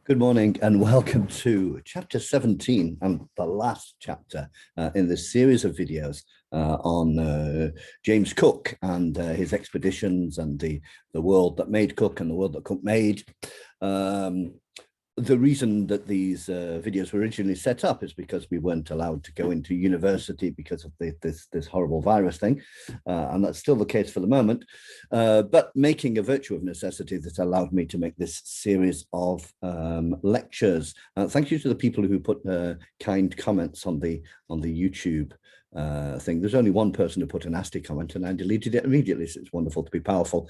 Good morning and welcome to chapter 17 and the last chapter in this series of videos on James Cook and his expeditions and the world that made Cook and the world that Cook made. The reason that these videos were originally set up is because we weren't allowed to go into university because of this horrible virus thing, and that's still the case for the moment, but making a virtue of necessity that allowed me to make this series of lectures. Thank you to the people who put kind comments on the YouTube thing. There's only one person who put a nasty comment and I deleted it immediately, so it's wonderful to be powerful.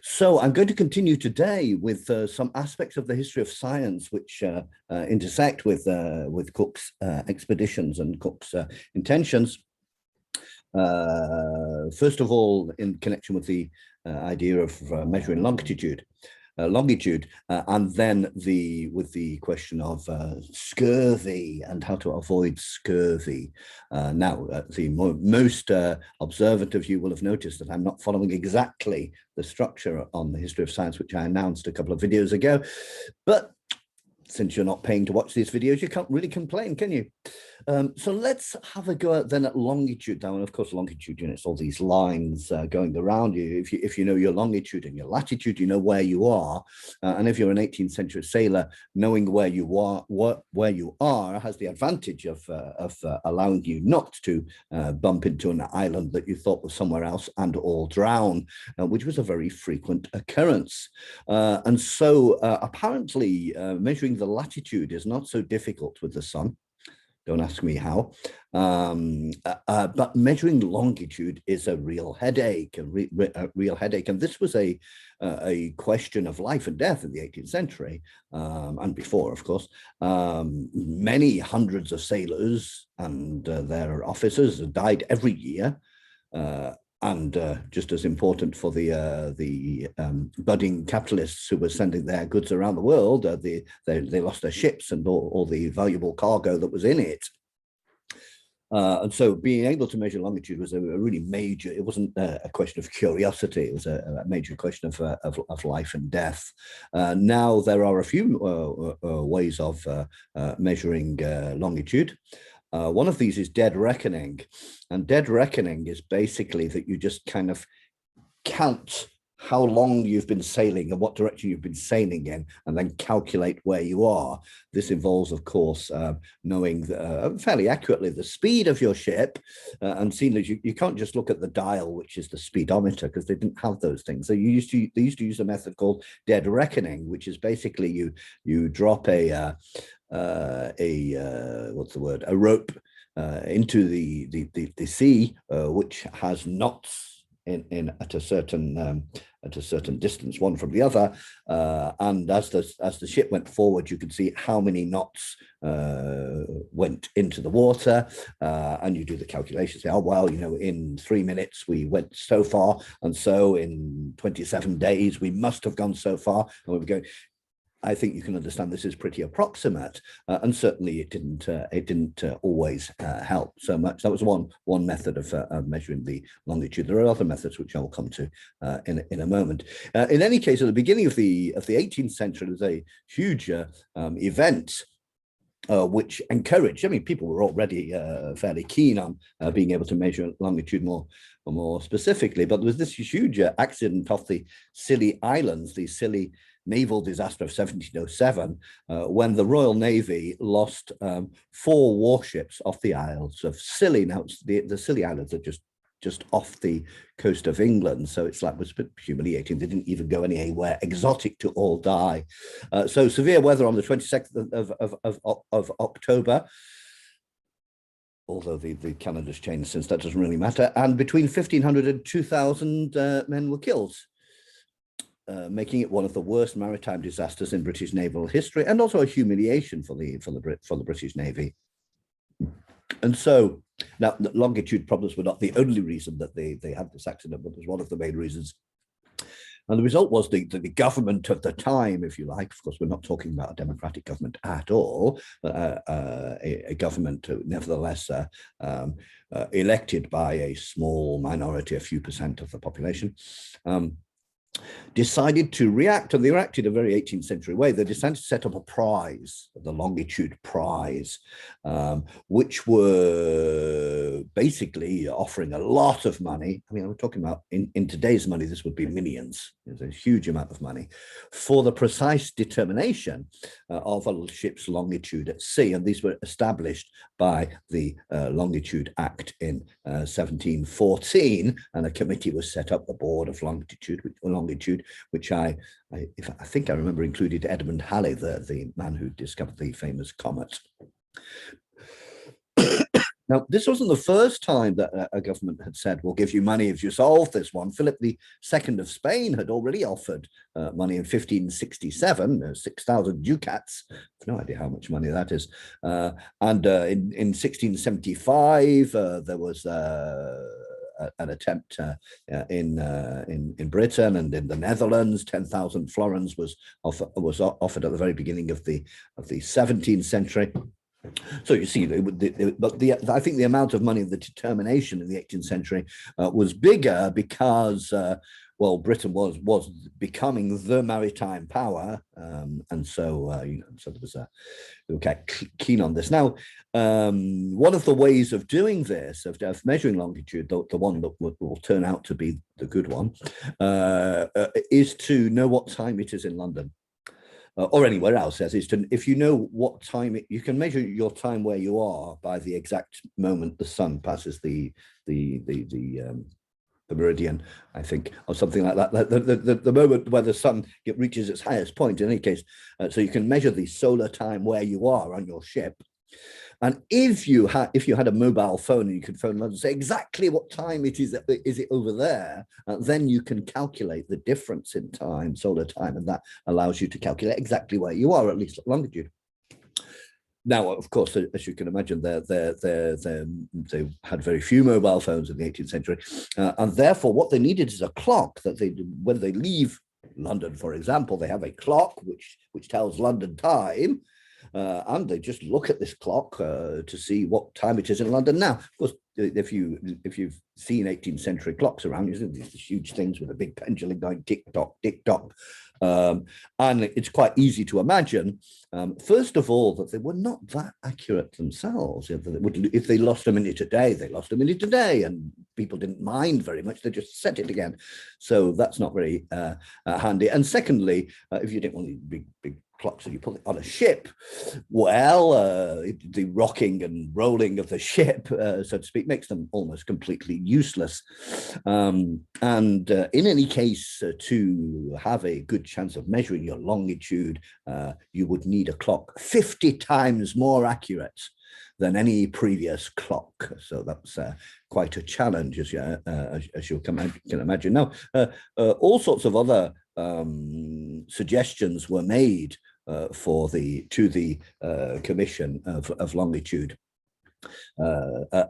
So I'm going to continue today with some aspects of the history of science which intersect with Cook's expeditions and Cook's intentions. First of all, in connection with the idea of measuring longitude, and then with the question of scurvy and how to avoid scurvy. Now, the most observant of you will have noticed that I'm not following exactly the structure on the history of science, which I announced a couple of videos ago, but since you're not paying to watch these videos, you can't really complain, can you? So let's have a go then at longitude now. And of course, longitude units, all these lines going around you. If you know your longitude and your latitude, you know where you are. And if you're an 18th century sailor, knowing where you are has the advantage of allowing you not to bump into an island that you thought was somewhere else and all drown, which was a very frequent occurrence. And so apparently measuring the latitude is not so difficult with the sun. Don't ask me how, but measuring longitude is a real headache, a real headache. And this was a question of life and death in the 18th century, and before, of course. Many hundreds of sailors and their officers died every year. And just as important for the budding capitalists who were sending their goods around the world, they lost their ships and all the valuable cargo that was in it. And so being able to measure longitude was a really major, it wasn't a question of curiosity, it was a major question of life and death. Now there are a few ways of measuring longitude. One of these is dead reckoning, and dead reckoning is basically that you just kind of count how long you've been sailing and what direction you've been sailing in, and then calculate where you are. This involves, of course, knowing fairly accurately the speed of your ship, and seeing that you can't just look at the dial, which is the speedometer, because they didn't have those things. So they used to use a method called dead reckoning, which is basically you drop a rope into the sea, which has knots at a certain distance one from the other, and as the ship went forward, you could see how many knots went into the water, and you do the calculations. Say, oh well, in 3 minutes we went so far, and so in 27 days we must have gone so far, and we were going. I think you can understand this is pretty approximate, and certainly it didn't always help so much. That was one method of measuring the longitude. There are other methods which I will come to in a moment. In any case, at the beginning of the 18th century, there's a huge event which encouraged. I mean, people were already fairly keen on being able to measure longitude more specifically, but there was this huge accident off the Scilly Islands, the Scilly Naval Disaster of 1707, when the Royal Navy lost 4 warships off the Isles of Scilly. Now, the Scilly Islands are just off the coast of England, so it was a bit humiliating. They didn't even go anywhere exotic to all die. So severe weather on the 22nd of October, although the calendar's changed since, that doesn't really matter, and between 1,500 and 2,000 men were killed, making it one of the worst maritime disasters in British naval history, and also a humiliation for the British Navy. And so now, longitude problems were not the only reason that they had this accident, but it was one of the main reasons. And the result was the government of the time, if you like. Of course, we're not talking about a democratic government at all, but a government nevertheless elected by a small minority, a few percent of the population. decided to react, and they reacted in a very 18th century way. They decided to set up a prize, the Longitude Prize, which were basically offering a lot of money. I mean, we're talking about in today's money, this would be millions. It's a huge amount of money for the precise determination of a ship's longitude at sea. And these were established by the Longitude Act in 1714, and a committee was set up, the Board of Longitude, which I think I remember included Edmund Halley, the man who discovered the famous comet. Now, this wasn't the first time that a government had said, we'll give you money if you solve this one. Philip II of Spain had already offered money in 1567, 6,000 ducats. I have no idea how much money that is. And in 1675, there was an attempt in Britain and in the Netherlands. 10,000 florins was offered at the very beginning of the 17th century. So you see, I think the amount of money, the determination in the 18th century was bigger because, well, Britain was becoming the maritime power, and so so there was they were quite keen on this. Now, one of the ways of doing this, of measuring longitude, the one that will turn out to be the good one, is to know what time it is in London. Or anywhere else, is to, if you know what time you can measure your time where you are by the exact moment the sun passes the meridian, I think, or something like that. The moment where the sun reaches its highest point, in any case, so you can measure the solar time where you are on your ship. And if you had a mobile phone and you could phone London and say exactly what time it is it over there, then you can calculate the difference in time, solar time, and that allows you to calculate exactly where you are, at least at longitude. Now, of course, as you can imagine, they had very few mobile phones in the 18th century, and therefore what they needed is a clock that when they leave London, for example, they have a clock which tells London time. And they just look at this clock to see what time it is in London. Now, of course, if you've seen 18th century clocks around, you see these huge things with a big pendulum going tick tock, tick tock. And it's quite easy to imagine, first of all, that they were not that accurate themselves. If they lost a minute a day, they lost a minute a day, and people didn't mind very much. They just set it again. So that's not very handy. And secondly, if you didn't want these big clocks and you put it on a ship, well, the rocking and rolling of the ship, so to speak, makes them almost completely useless. And in any case, to have a good chance of measuring your longitude, you would need a clock 50 times more accurate than any previous clock. So that's quite a challenge, as you can imagine. Now, all sorts of other suggestions were made to the Commission of Longitude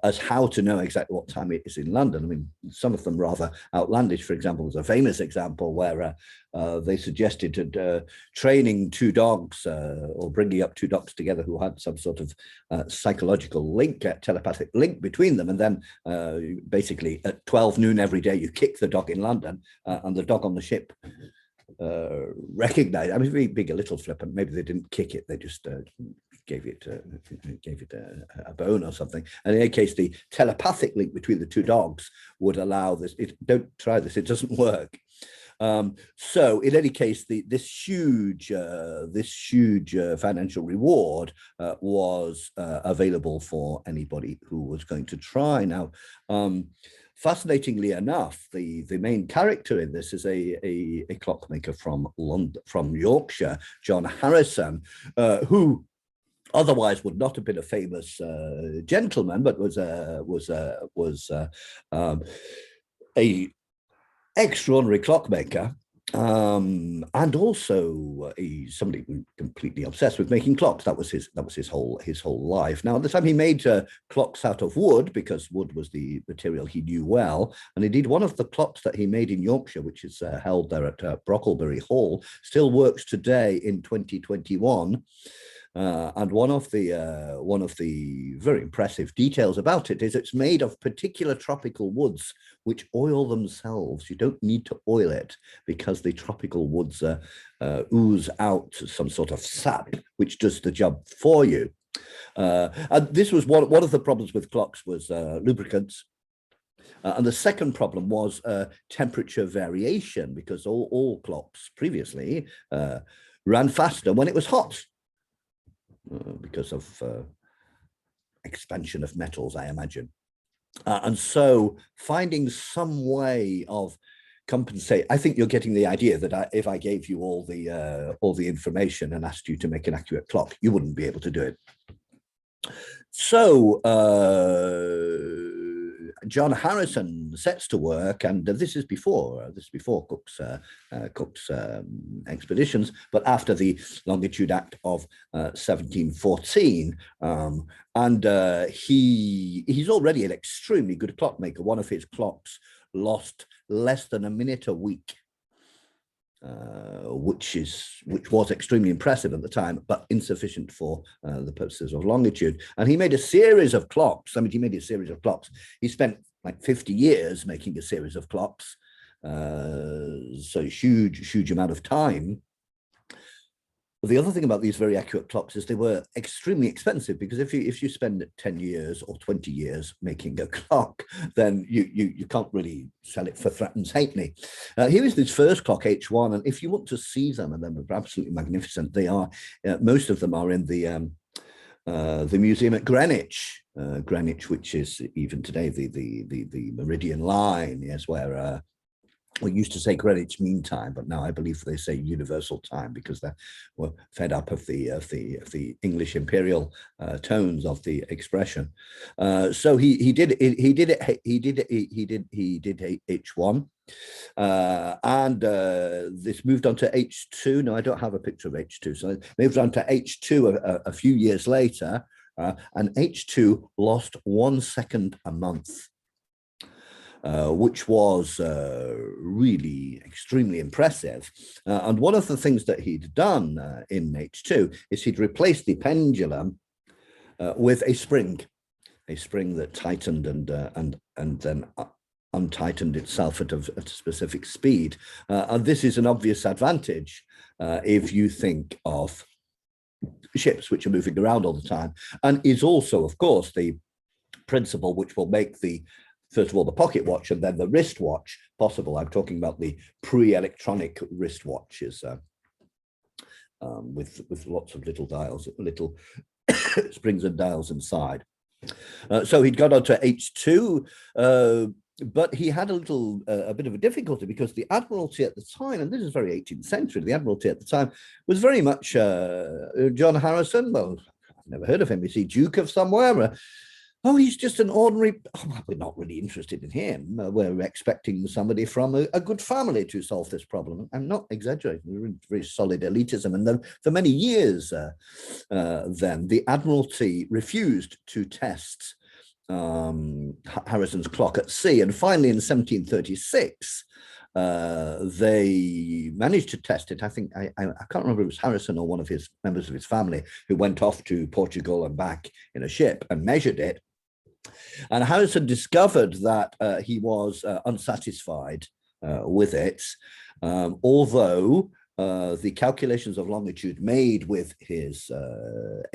as how to know exactly what time it is in London. I mean, some of them rather outlandish. For example, there's a famous example where they suggested training two dogs or bringing up two dogs together who had some sort of psychological link, telepathic link between them. And then basically at 12 noon every day, you kick the dog in London and the dog on the ship recognized. I mean, being a little flippant, maybe they didn't kick it, they just gave it a bone or something. And in any case, the telepathic link between the two dogs would allow this. Don't try this; it doesn't work. So in any case, this huge financial reward was available for anybody who was going to try. Now, fascinatingly enough, the main character in this is a clockmaker from London, from Yorkshire, John Harrison, who otherwise would not have been a famous gentleman, but was a extraordinary clockmaker, and also somebody completely obsessed with making clocks. That was his whole life. Now, at the time, he made clocks out of wood because wood was the material he knew well. And indeed, one of the clocks that he made in Yorkshire, which is held there at Brocklebury Hall, still works today in 2021. And one of the very impressive details about it is it's made of particular tropical woods which oil themselves. You don't need to oil it because the tropical woods ooze out some sort of sap which does the job for you. And this was one of the problems with clocks was lubricants. And the second problem was temperature variation, because all clocks previously ran faster when it was hot. Because of expansion of metals, I imagine. And so finding some way of compensate, I think you're getting the idea that if I gave you all the information and asked you to make an accurate clock, you wouldn't be able to do it. So John Harrison sets to work, and this is before Cook's expeditions, but after the Longitude Act of 1714, and he's already an extremely good clockmaker. One of his clocks lost less than a minute a week. Which was extremely impressive at the time, but insufficient for the purposes of longitude. And he made a series of clocks. I mean, he made a series of clocks. He spent like 50 years making a series of clocks. So huge amount of time. The other thing about these very accurate clocks is they were extremely expensive, because if you spend 10 years or 20 years making a clock, then you can't really sell it for threepence halfpenny. Here is this first clock, H1, and if you want to see them, and they're absolutely magnificent. They are most of them are in the museum at Greenwich, which is even today the Meridian Line, yes, where we used to say Greenwich Mean Time, but now I believe they say Universal Time, because they were fed up of the English imperial tones of the expression. So he did H1, and this moved on to H2. No, I don't have a picture of H2, so it moved on to H2 a few years later, and H2 lost 1 second a month. Which was really extremely impressive. And one of the things that he'd done in H2 is he'd replaced the pendulum with a spring that tightened and then untightened itself at a specific speed. And this is an obvious advantage if you think of ships which are moving around all the time, and is also, of course, the principle which will make first of all, the pocket watch and then the wristwatch possible. I'm talking about the pre-electronic wristwatches with lots of little dials, little springs and dials inside. So he'd got onto H2, but he had a bit of a difficulty, because the Admiralty at the time, and this is very 18th century, the Admiralty at the time was very much John Harrison. Well, I've never heard of him. Is he Duke of somewhere? Oh, he's just an ordinary, we're not really interested in him. We're expecting somebody from a good family to solve this problem. I'm not exaggerating. We're in very solid elitism. And then for many years, then the Admiralty refused to test Harrison's clock at sea. And finally, in 1736, they managed to test it. I think, I can't remember if it was Harrison or one of his members of his family who went off to Portugal and back in a ship and measured it. And Harrison discovered that he was unsatisfied with it, although the calculations of longitude made with his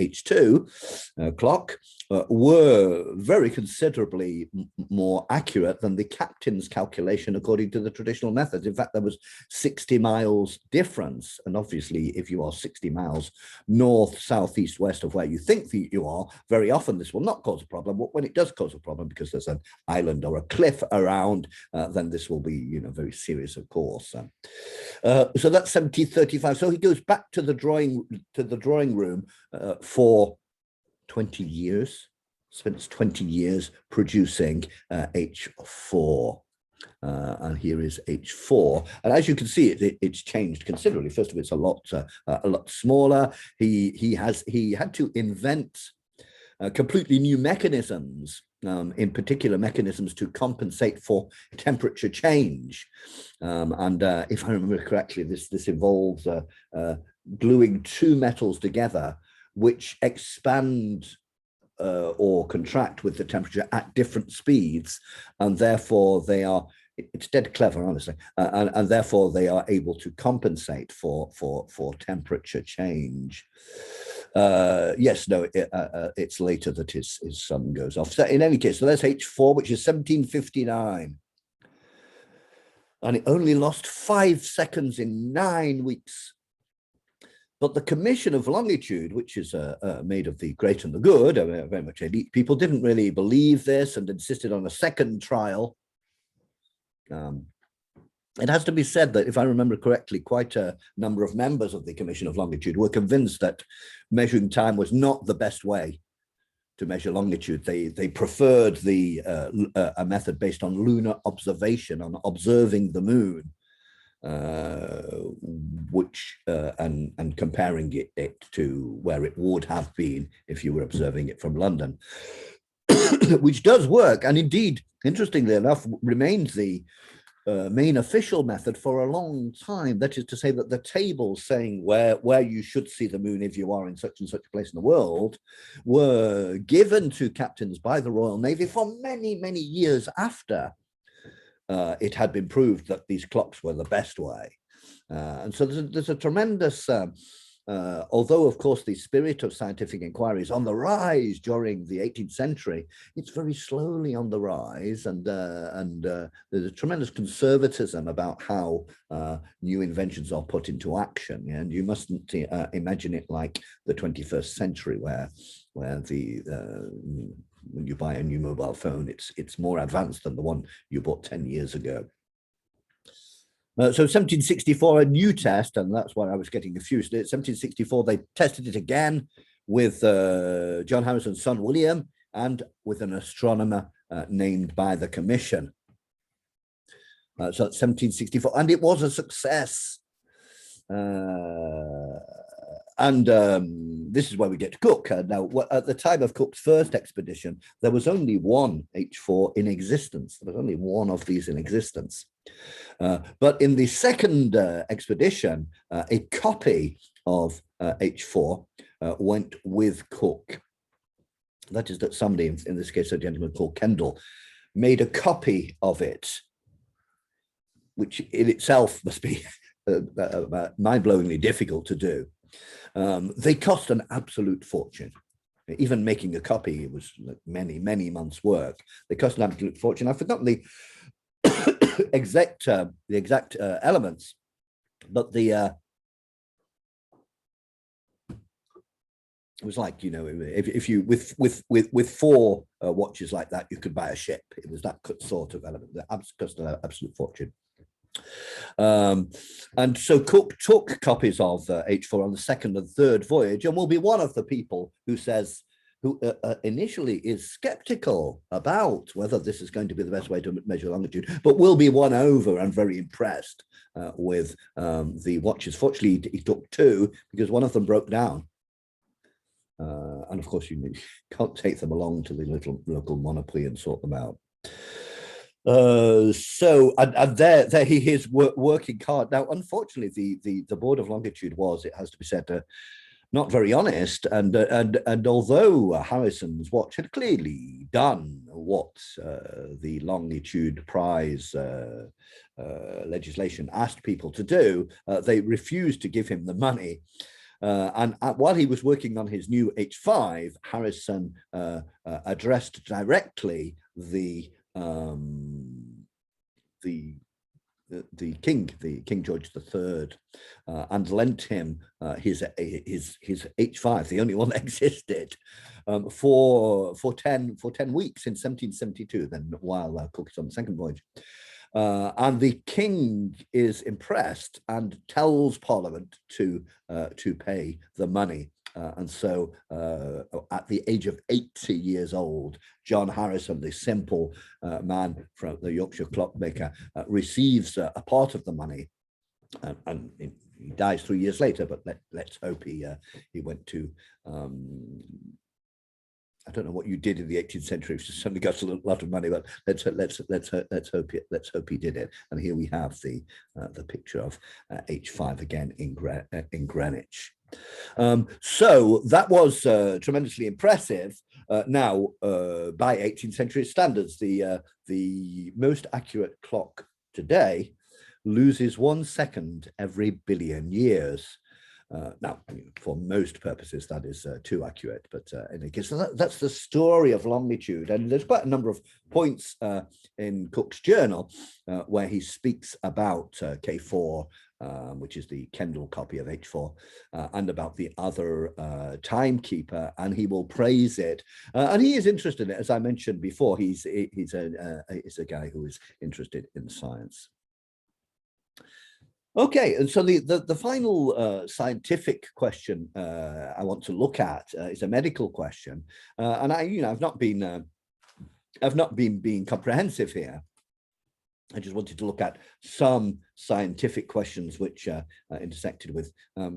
H2 clock were very considerably more accurate than the captain's calculation according to the traditional methods. In fact, there was 60 miles difference. And obviously, if you are 60 miles north, south, east, west of where you think that you are, very often this will not cause a problem. But when it does cause a problem, because there's an island or a cliff around, then this will be, very serious, of course. So that's 1735. So he goes back to the drawing room for 20 years. Spends 20 years producing H4. And here is H4, and as you can see, it's changed considerably. First of all, it's a lot smaller. He had to invent completely new mechanisms, in particular mechanisms to compensate for temperature change. And if I remember correctly, this involves gluing two metals together which expand or contract with the temperature at different speeds, and therefore they are, it's dead clever, honestly, and therefore they are able to compensate for temperature change. Yes, no, it's later that his sun goes off. So in any case, so that's H4, which is 1759. And it only lost 5 seconds in 9 weeks. But the Commission of Longitude, which is made of the great and the good, very much elite people, didn't really believe this and insisted on a second trial. It has to be said that, if I remember correctly, quite a number of members of the Commission of Longitude were convinced that measuring time was not the best way to measure longitude. They preferred a method based on lunar observation, on observing the moon, and comparing it to where it would have been if you were observing it from London, which does work, and indeed, interestingly enough, remains the main official method for a long time. That is to say that the tables saying where you should see the moon if you are in such and such a place in the world were given to captains by the Royal Navy for many, many years after it had been proved that these clocks were the best way. And so there's a tremendous, although of course the spirit of scientific inquiry is on the rise during the 18th century, it's very slowly on the rise, and there's a tremendous conservatism about how new inventions are put into action. And you mustn't imagine it like the 21st century, where when you buy a new mobile phone, it's more advanced than the one you bought 10 years ago. So 1764, a new test, and that's why I was getting confused. In 1764, they tested it again with John Harrison's son, William, and with an astronomer named by the Commission. So it's 1764, and it was a success. This is where we get to Cook. Now, at the time of Cook's first expedition, there was only one H4 in existence. There was only one of these in existence. But in the second expedition, a copy of H4 went with Cook. That is, that somebody, in this case a gentleman called Kendall, made a copy of it, which in itself must be mind-blowingly difficult to do. They cost an absolute fortune. Even making a copy was many, many months' work. They cost an absolute fortune. I've forgotten the exact elements, but it was like, you know, if you with 4 watches like that, you could buy a ship. It was that sort of element that cost an absolute fortune. And so Cook took copies of H4 on the second and third voyage, and will be one of the people who initially is skeptical about whether this is going to be the best way to measure longitude, but will be won over and very impressed with the watches. Fortunately, he took 2 because one of them broke down. And of course, you can't take them along to the little local monopoly and sort them out. So there he is working hard. Now, unfortunately, the Board of Longitude was, it has to be said, not very honest, and although Harrison's watch had clearly done what the Longitude Prize legislation asked people to do, they refused to give him the money. And while he was working on his new H5, Harrison addressed directly the King George III, and lent him his H5, the only one that existed, for 10 weeks in 1772. Then while Cook is on the second voyage, and the king is impressed and tells Parliament to pay the money. And so at the age of 80 years old, John Harrison, the simple man from the Yorkshire clockmaker, receives a part of the money, and he dies 3 years later, but let's hope he went to I don't know what you did in the 18th century. If you suddenly got a lot of money, but let's hope he did it. And here we have the picture of H5 again in Greenwich. So that was tremendously impressive. Now, by 18th century standards, the most accurate clock today loses 1 second every billion years. Now, I mean, for most purposes, that is too accurate, but in any case, so that's the story of longitude. And there's quite a number of points in Cook's journal where he speaks about K4, which is the Kendall copy of H4, and about the other timekeeper, and he will praise it. And he is interested in it, as I mentioned before. He's a guy who is interested in science. Okay, and so the final scientific question I want to look at is a medical question, and I've not been being comprehensive here. I just wanted to look at some scientific questions which intersected with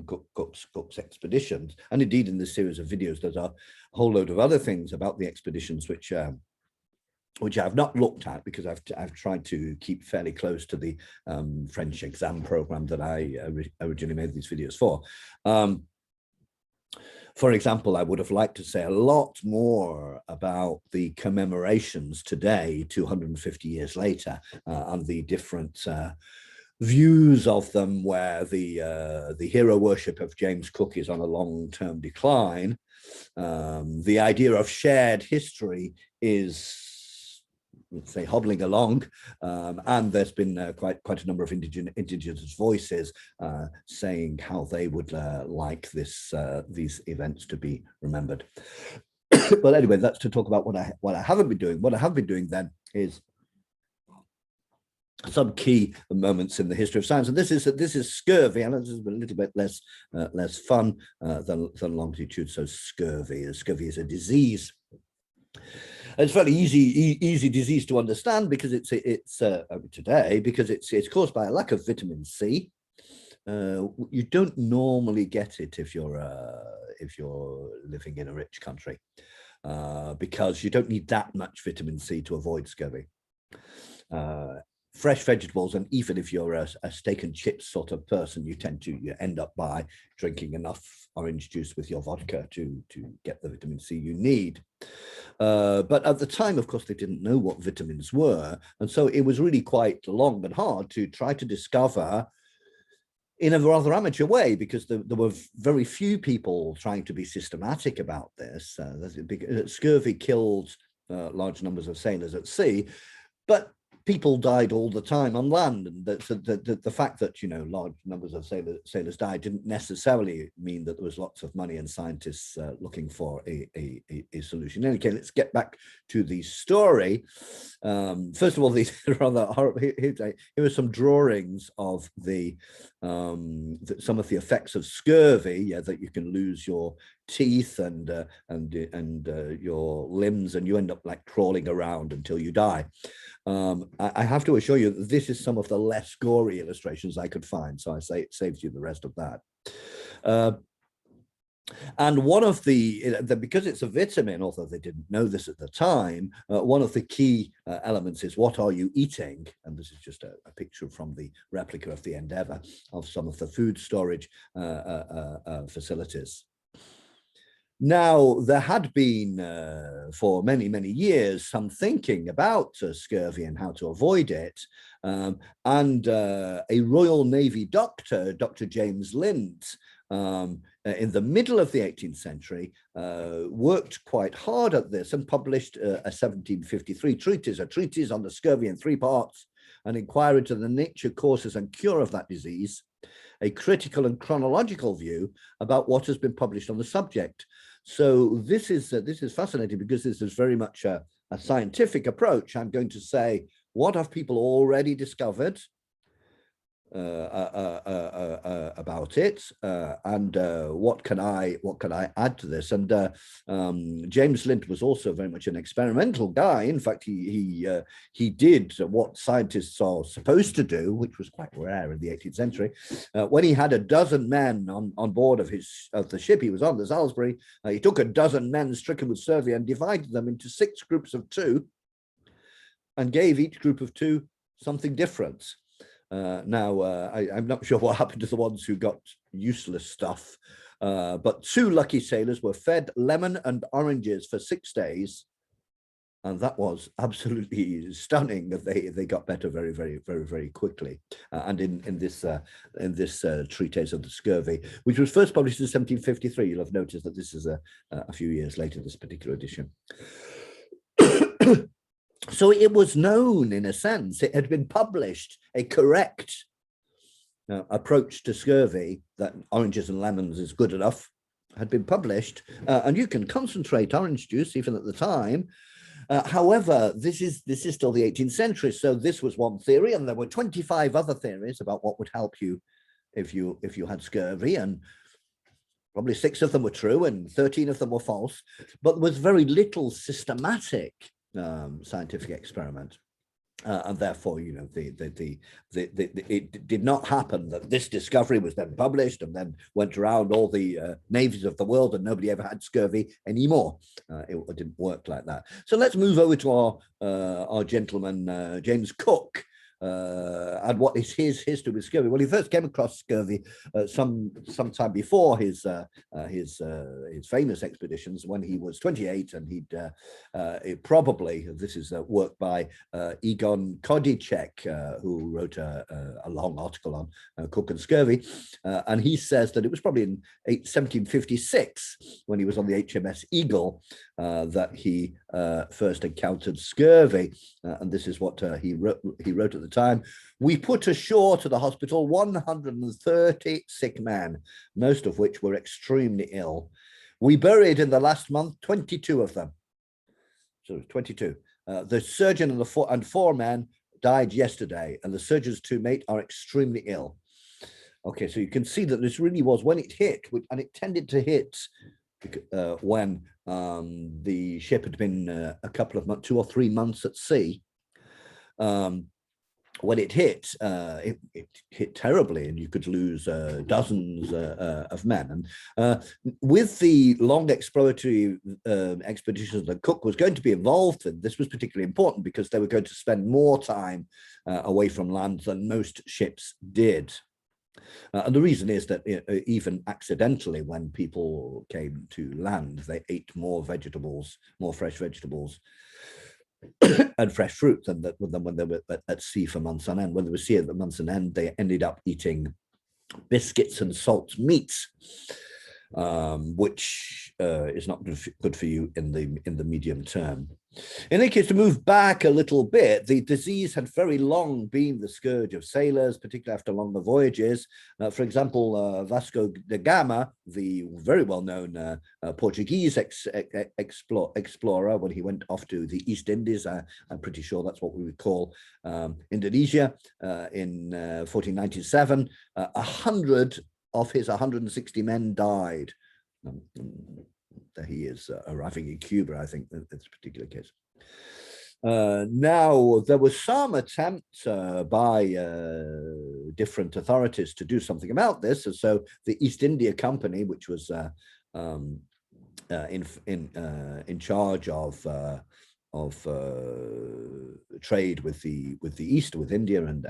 Cook's expeditions, and indeed in this series of videos there's a whole load of other things about the expeditions which I've not looked at because I've tried to keep fairly close to the French exam program that I originally made these videos for. For example, I would have liked to say a lot more about the commemorations today, 250 years later, and the different views of them, where the hero worship of James Cook is on a long-term decline. The idea of shared history is, let's say, hobbling along, and there's been quite a number of indigenous voices saying how they would like these events to be remembered. But anyway, that's to talk about what I haven't been doing. What I have been doing then is some key moments in the history of science, and this is scurvy, and this is a little bit less fun than longitude. So scurvy is a disease. It's a fairly easy disease to understand because it's today, because it's caused by a lack of vitamin C. You don't normally get it if you're living in a rich country, because you don't need that much vitamin C to avoid scurvy. Fresh vegetables, and even if you're a steak and chips sort of person, you end up by drinking enough orange juice with your vodka to get the vitamin C you need. But at the time, of course, they didn't know what vitamins were, and so it was really quite long and hard to try to discover in a rather amateur way, because there were very few people trying to be systematic about this. Scurvy killed large numbers of sailors at sea, but people died all the time on land, and the fact that large numbers of sailors died didn't necessarily mean that there was lots of money and scientists looking for a solution. In any case, let's get back to the story. First of all, these rather horrible. Here are some drawings of some of the effects of scurvy. Yeah, that you can lose your teeth and your limbs, and you end up like crawling around until you die. I have to assure you that this is some of the less gory illustrations I could find, so I say it saves you the rest of that. And one of because it's a vitamin, although they didn't know this at the time, one of the key elements is what are you eating? And this is just a picture from the replica of the Endeavour of some of the food storage facilities. Now, there had been for many, many years some thinking about scurvy and how to avoid it. And a Royal Navy doctor, Dr. James Lind, in the middle of the 18th century, worked quite hard at this and published a 1753 treatise, a treatise on the scurvy in 3 parts, an inquiry into the nature, causes, and cure of that disease, a critical and chronological view about what has been published on the subject. So this is fascinating, because this is very much a scientific approach. I'm going to say, what have people already discovered about about it, and what can I add to this? And James Lint was also very much an experimental guy. In fact, he did what scientists are supposed to do, which was quite rare in the 18th century. When he had a dozen men on board of the ship he was on, the Salisbury, he took a dozen men stricken with scurvy and divided them into 6 groups of 2, and gave each group of 2 something different. I'm not sure what happened to the ones who got useless stuff, but 2 lucky sailors were fed lemon and oranges for 6 days, and that was absolutely stunning. They got better very, very, very, very quickly. And in this treatise of the scurvy, which was first published in 1753, you'll have noticed that this is a few years later, this particular edition. So it was known, in a sense, it had been published, a correct approach to scurvy, that oranges and lemons is good enough, had been published, and you can concentrate orange juice even at the time. However, this is still the 18th century, so this was one theory, and there were 25 other theories about what would help you if you had scurvy, and probably 6 of them were true and 13 of them were false, but there was very little systematic scientific experiment, and therefore, you know, it did not happen that this discovery was then published and then went around all the navies of the world and nobody ever had scurvy anymore. It didn't work like that. So let's move over to our gentleman James Cook. And what is his history with scurvy? Well, he first came across scurvy some time before his famous expeditions when he was 28, and this is work by Egon Kodicek, who wrote a long article on Cook and scurvy, and he says that it was probably in 1756 when he was on the HMS Eagle that he first encountered scurvy, and this is what he wrote at the time. We put ashore to the hospital 130 sick men, most of which were extremely ill. We buried in the last month 22 of them. So 22. The surgeon and 4 men died yesterday, and the surgeon's 2 mates are extremely ill. Okay, so you can see that this really was when it hit, and it tended to hit when the ship had been a couple of months, 2 or 3 months at sea. When it hit, it hit terribly, and you could lose dozens of men. And with the long exploratory expeditions that Cook was going to be involved in, this was particularly important because they were going to spend more time away from land than most ships did. And the reason is that even accidentally, when people came to land, they ate more vegetables, more fresh vegetables, and fresh fruit than when they were at sea for months on end. When they were at sea at months on end, they ended up eating biscuits and salt meats, which is not good for you in the medium term. In any case, to move back a little bit, the disease had very long been the scourge of sailors, particularly after longer voyages. For example, Vasco de Gama, the very well-known Portuguese explorer, when he went off to the East Indies, I'm pretty sure that's what we would call Indonesia, in 1497, 100 of his 160 men died. He is arriving in Cuba, I think, in this particular case. Now, there was some attempt by different authorities to do something about this. And so the East India Company, which was in charge of trade with the East, with India, and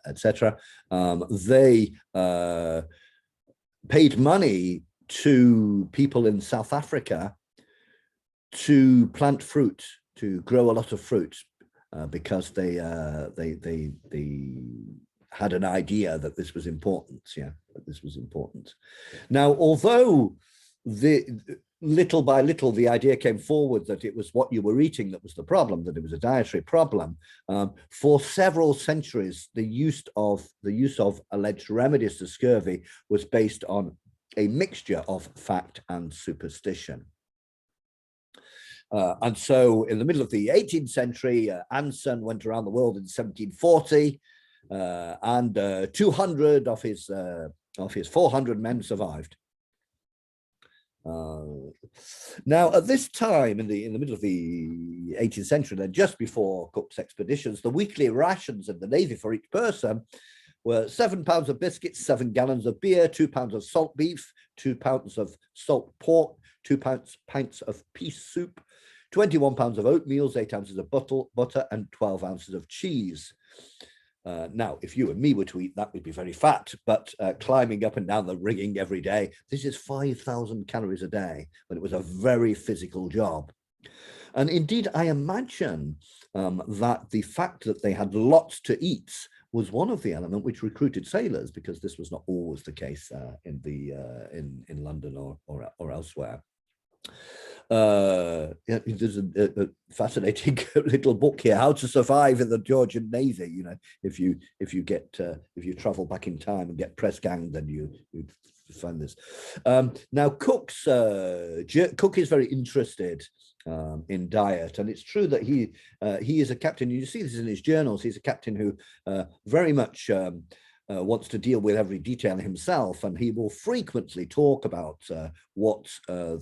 etc., they paid money to people in South Africa to plant fruit, to grow a lot of fruit, because they had an idea that this was important. Yeah, that this was important. Now, although little by little the idea came forward that it was what you were eating that was the problem, that it was a dietary problem, for several centuries the use of alleged remedies to scurvy was based on a mixture of fact and superstition. And so in the middle of the 18th century, Anson went around the world in 1740, and 200 of his of his 400 men survived. Now, at this time, in the middle of the 18th century, then just before Cook's expeditions, the weekly rations in the Navy for each person were 7 pounds of biscuits, 7 gallons of beer, 2 pounds of salt beef, 2 pounds of salt pork, 2 pints of pease soup, 21 pounds of oatmeal, 8 ounces of butter, and 12 ounces of cheese. Now, if you and me were to eat that, we'd be very fat, but climbing up and down the rigging every day, this is 5,000 calories a day, but it was a very physical job. And indeed, I imagine that the fact that they had lots to eat was one of the elements which recruited sailors, because this was not always the case in London or elsewhere. Yeah, there's a fascinating little book here, How to Survive in the Georgian Navy. You know, if you travel back in time and get press ganged, then you find this. Now, Cook is very interested in diet, and it's true that he is a captain. You see this in his journals. He's a captain who very much wants to deal with every detail himself, and he will frequently talk about what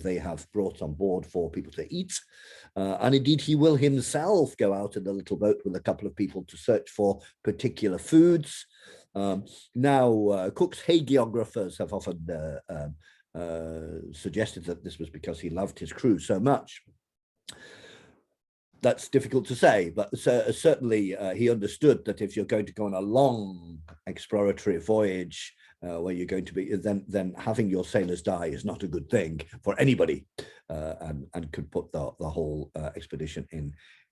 they have brought on board for people to eat. And indeed, he will himself go out in a little boat with a couple of people to search for particular foods. Now, Cook's hagiographers have often suggested that this was because he loved his crew so much. That's difficult to say, but certainly he understood that if you're going to go on a long exploratory voyage where you're going to be, then having your sailors die is not a good thing for anybody, and could put the whole expedition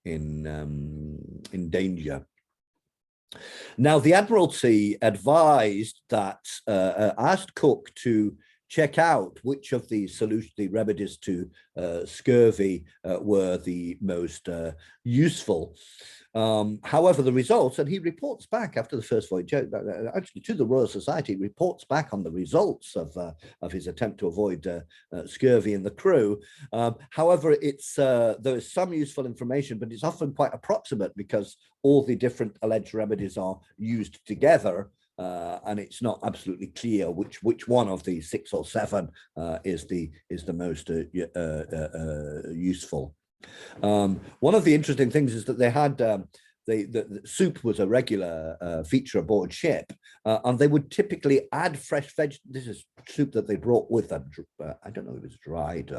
in danger. Now, the Admiralty advised that, asked Cook to check out which of the remedies to scurvy were the most useful. However, the results, and he reports back after the first voyage, actually to the Royal Society, reports back on the results of his attempt to avoid scurvy in the crew. However, there is some useful information, but it's often quite approximate because all the different alleged remedies are used together. And it's not absolutely clear which one of the 6 or 7 is the most useful. One of the interesting things is that they had the soup was a regular feature aboard ship, and they would typically add fresh veg. This is soup that they brought with them. I don't know if it was dried,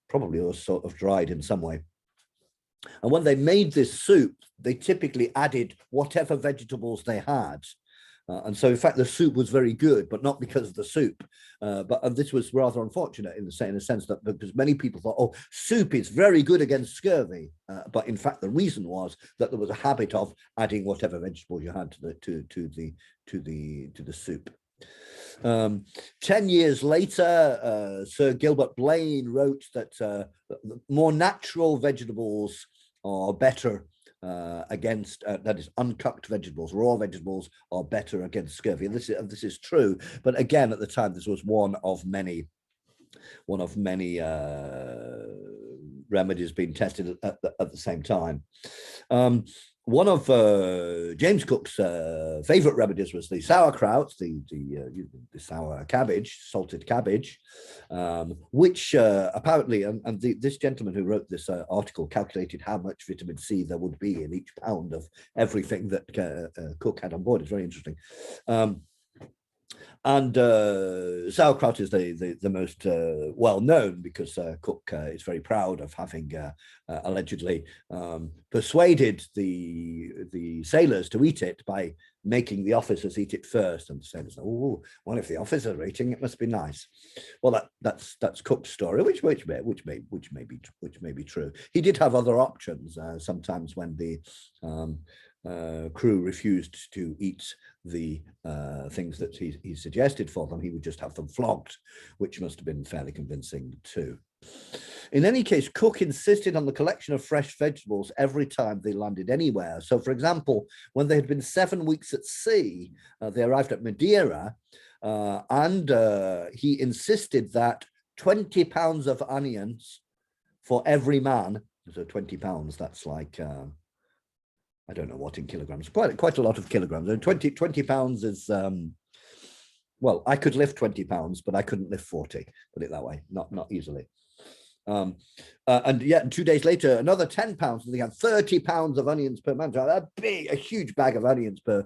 probably was sort of dried in some way. And when they made this soup, they typically added whatever vegetables they had. And so, in fact, the soup was very good, but not because of the soup. But this was rather unfortunate in a sense that because many people thought, oh, soup is very good against scurvy. But in fact, the reason was that there was a habit of adding whatever vegetables you had to the soup. 10 years later, Sir Gilbert Blaine wrote that more natural vegetables are better against, that is, uncooked vegetables, raw vegetables are better against scurvy. And this is true, but again, at the time, this was one of many remedies being tested at the same time. One of James Cook's favorite remedies was the sauerkraut, the sour cabbage, salted cabbage, which apparently, and this gentleman who wrote this article calculated how much vitamin C there would be in each pound of everything that Cook had on board. It's very interesting. And sauerkraut is the most well known because Cook is very proud of having allegedly persuaded the sailors to eat it by making the officers eat it first, and the sailors, oh, well, if the officers are eating it, must be nice. Well, that's Cook's story, which may be true. He did have other options sometimes when the crew refused to eat the things that he suggested for them. He would just have them flogged, which must have been fairly convincing too. In any case, Cook insisted on the collection of fresh vegetables every time they landed anywhere. So, for example, when they had been 7 weeks at sea, they arrived at Madeira, and he insisted that 20 pounds of onions for every man. So 20 pounds, that's like I don't know what in kilograms, quite a lot of kilograms. 20 pounds is well, I could lift 20 pounds, but I couldn't lift 40, put it that way, not easily. And yet 2 days later, another 10 pounds, and they had 30 pounds of onions per man. So a huge bag of onions per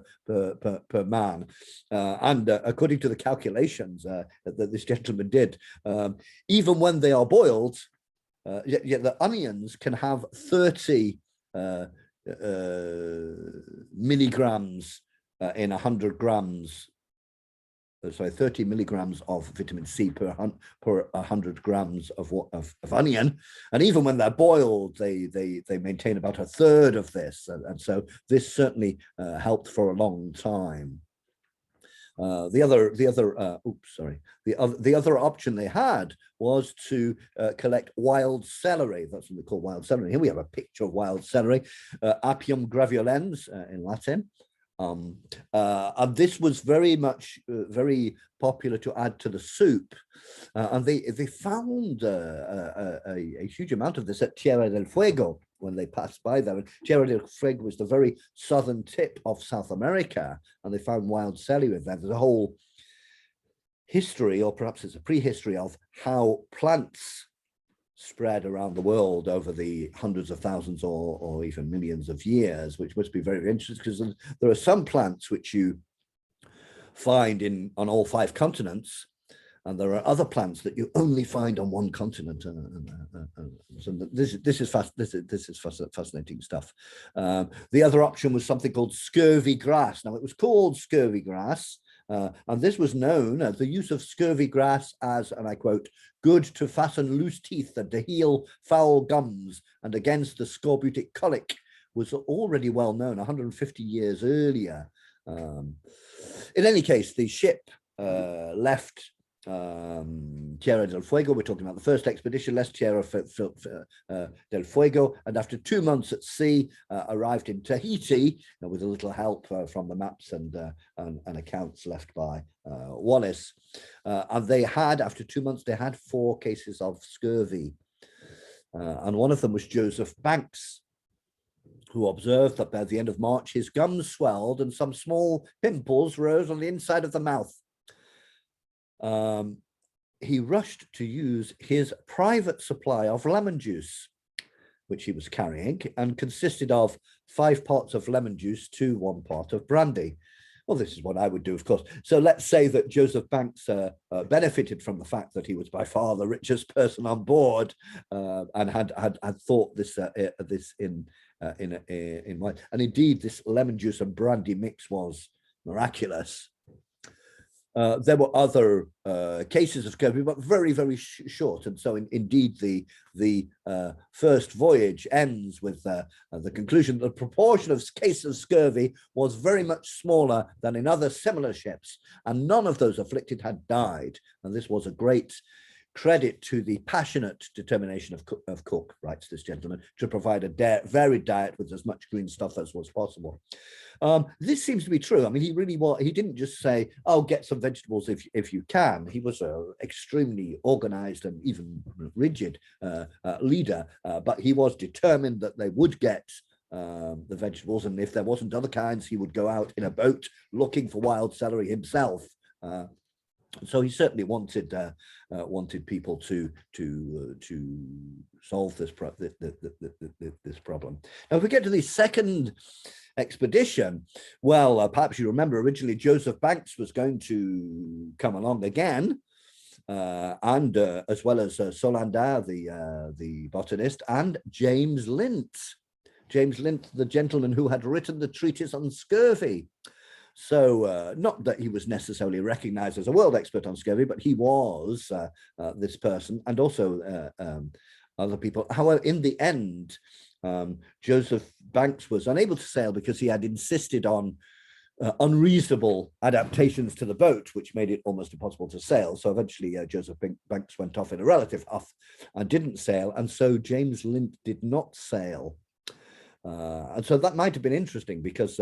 man. And according to the calculations that this gentleman did, even when they are boiled, the onions can have 30 milligrams in 100 grams. Sorry, 30 milligrams of vitamin C per 100 grams of onion, and even when they're boiled, they maintain about a third of this, and so this certainly helped for a long time. The other option they had was to collect wild celery. That's what they call wild celery. Here we have a picture of wild celery, Apium graveolens in Latin. And this was very much very popular to add to the soup, and they found a huge amount of this at Tierra del Fuego when they passed by there. And Tierra del Fuego was the very southern tip of South America, and they found wild celery there. There's a whole history, or perhaps it's a prehistory, of how plants spread around the world over the hundreds of thousands or even millions of years, which must be very interesting, because there are some plants which you find on all 5 continents, and there are other plants that you only find on one continent. So this is fascinating stuff. The other option was something called scurvy grass. Now, it was called scurvy grass, and this was known as the use of scurvy grass as, and I quote, good to fasten loose teeth and to heal foul gums and against the scorbutic colic, was already well known 150 years earlier. In any case, the ship left Tierra del Fuego. We're talking about the first expedition, left Tierra del Fuego, and after 2 months at sea, arrived in Tahiti with a little help from the maps and accounts left by Wallace. And they had, after 2 months, they had 4 cases of scurvy. And one of them was Joseph Banks, who observed that by the end of March, his gums swelled and some small pimples rose on the inside of the mouth. He rushed to use his private supply of lemon juice, which he was carrying, and consisted of 5 parts of lemon juice to 1 part of brandy. Well, this is what I would do, of course. So let's say that Joseph Banks benefited from the fact that he was by far the richest person on board, and had thought this in mind. And indeed, this lemon juice and brandy mix was miraculous. There were other cases of scurvy, but very, very short. And so indeed, the first voyage ends with the conclusion that the proportion of cases of scurvy was very much smaller than in other similar ships, and none of those afflicted had died. And this was a great credit to the passionate determination of Cook, writes this gentleman, to provide a varied diet with as much green stuff as was possible. This seems to be true. I mean, he didn't just say, oh, get some vegetables if you can. He was an extremely organized and even rigid leader, but he was determined that they would get the vegetables, and if there wasn't other kinds, he would go out in a boat looking for wild celery himself. So he certainly wanted people to solve this problem. Now, if we get to the second expedition, well, perhaps you remember originally Joseph Banks was going to come along again, and as well as Solander, the botanist, and James Lint, the gentleman who had written the treatise on scurvy. So not that he was necessarily recognized as a world expert on scurvy, but he was this person, and also other people. However, in the end, Joseph Banks was unable to sail because he had insisted on unreasonable adaptations to the boat, which made it almost impossible to sail. So eventually Joseph Banks went off in a relative huff and didn't sail. And so James Lint did not sail. And so that might have been interesting because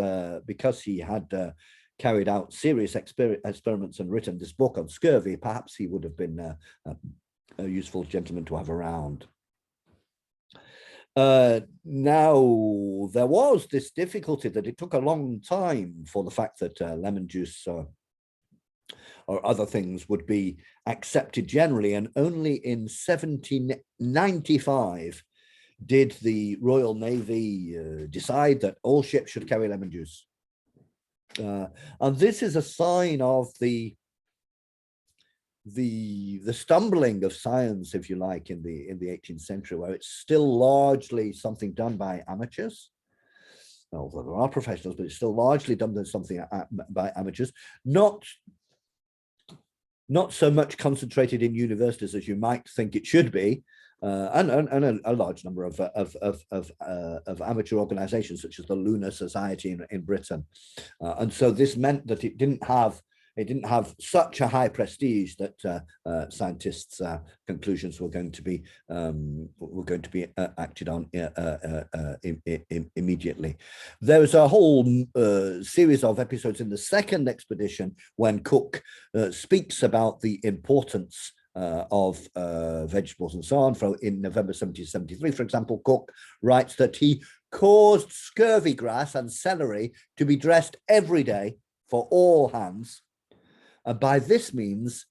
he had carried out serious experiments and written this book on scurvy. Perhaps he would have been a useful gentleman to have around. Now, there was this difficulty that it took a long time for the fact that lemon juice or other things would be accepted generally. And only in 1795 did the Royal Navy decide that all ships should carry lemon juice. And this is a sign of the stumbling of science, if you like, in the 18th century, where it's still largely something done by amateurs. Although there are professionals, but it's still largely done by amateurs, not so much concentrated in universities as you might think it should be, and a large number of amateur organizations, such as the Lunar Society in Britain. And so this meant that it didn't have such a high prestige that scientists' conclusions were going to be acted on immediately. There was a whole series of episodes in the second expedition when Cook speaks about the importance of vegetables and so on. In November 1773, for example, Cook writes that he caused scurvy grass and celery to be dressed every day for all hands. And by this means,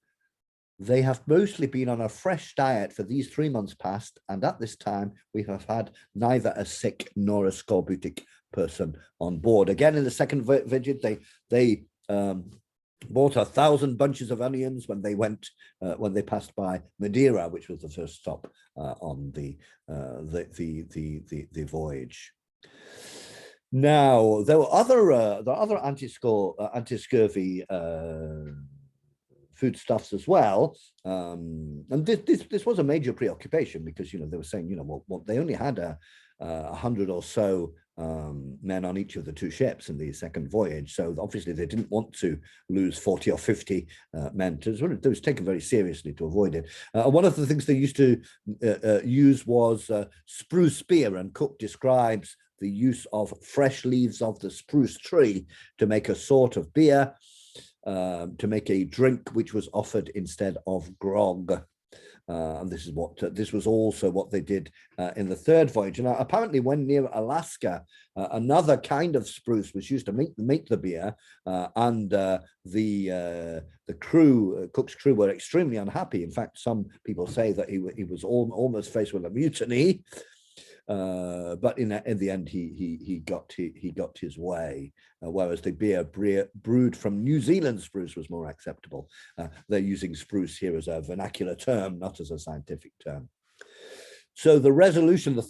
they have mostly been on a fresh diet for these 3 months past, and at this time we have had neither a sick nor a scorbutic person on board. Again, in the second voyage, they bought 1,000 bunches of onions when they passed by Madeira, which was the first stop on the voyage. Now, there were other anti-scurvy foodstuffs as well, and this was a major preoccupation, because they were saying well, they only had 100 or so men on each of the two ships in the second voyage, so obviously they didn't want to lose 40 or 50 men. It was taken very seriously to avoid it. One of the things they used to use was Spruce Spear, and Cook describes the use of fresh leaves of the spruce tree to make a sort of beer, to make a drink which was offered instead of grog. And this was also what they did in the third voyage. And apparently, when near Alaska, another kind of spruce was used to make the beer, and the crew, Cook's crew, were extremely unhappy. In fact, some people say that he was almost faced with a mutiny. But in the end, he got his way. Whereas the beer brewed from New Zealand spruce was more acceptable. They're using spruce here as a vernacular term, not as a scientific term. So the Resolution, the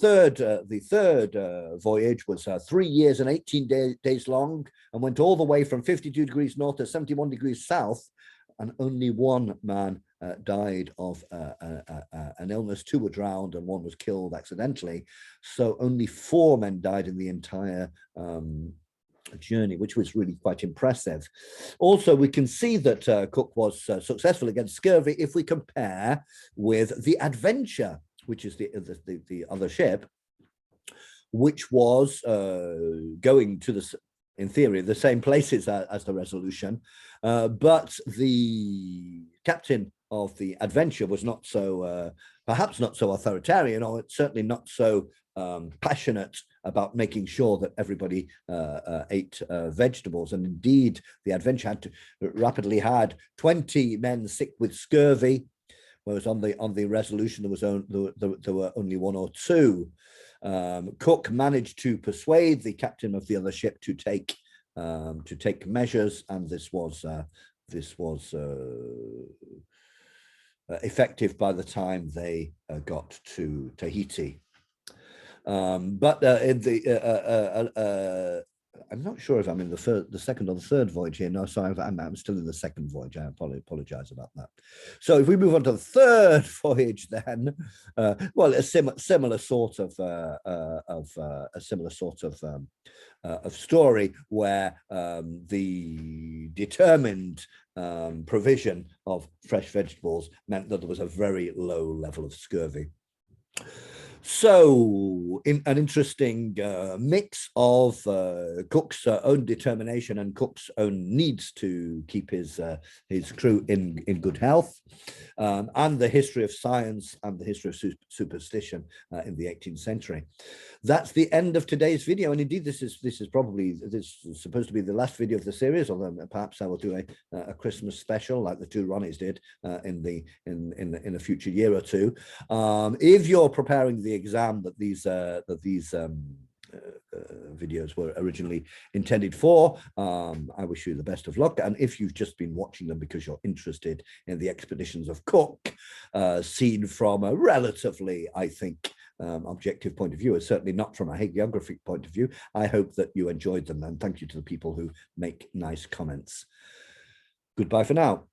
third voyage, was 3 years and 18 days long, and went all the way from 52 degrees north to 71 degrees south, and only one man died of an illness. 2 were drowned and 1 was killed accidentally. So only 4 men died in the entire journey, which was really quite impressive. Also, we can see that Cook was successful against scurvy if we compare with the Adventure, which is the other ship, which was going to in theory, the same places as the Resolution, but the captain of the Adventure was not so, perhaps not so authoritarian, or certainly not so passionate about making sure that everybody ate vegetables. And indeed, the Adventure rapidly had 20 men sick with scurvy, whereas on the Resolution there were only 1 or 2. Cook managed to persuade the captain of the other ship to take measures, and this was effective by the time they got to Tahiti. But in the I'm not sure if I'm in the second or the third voyage here. No, sorry, I'm still in the second voyage. I apologize about that. So if we move on to the third voyage, then, well, a similar sort of story, where the determined provision of fresh vegetables meant that there was a very low level of scurvy. So, in an interesting mix of Cook's own determination and Cook's own needs to keep his crew in good health, and the history of science and the history of superstition in the 18th century. That's the end of today's video, and indeed this is supposed to be the last video of the series, although perhaps I will do a Christmas special like the two Ronnies did in a future year or two. If you're preparing the exam that these videos were originally intended for, I wish you the best of luck. And if you've just been watching them because you're interested in the expeditions of Cook, seen from a relatively, I think, objective point of view, and certainly not from a hagiographic point of view, I hope that you enjoyed them, and thank you to the people who make nice comments. Goodbye for now.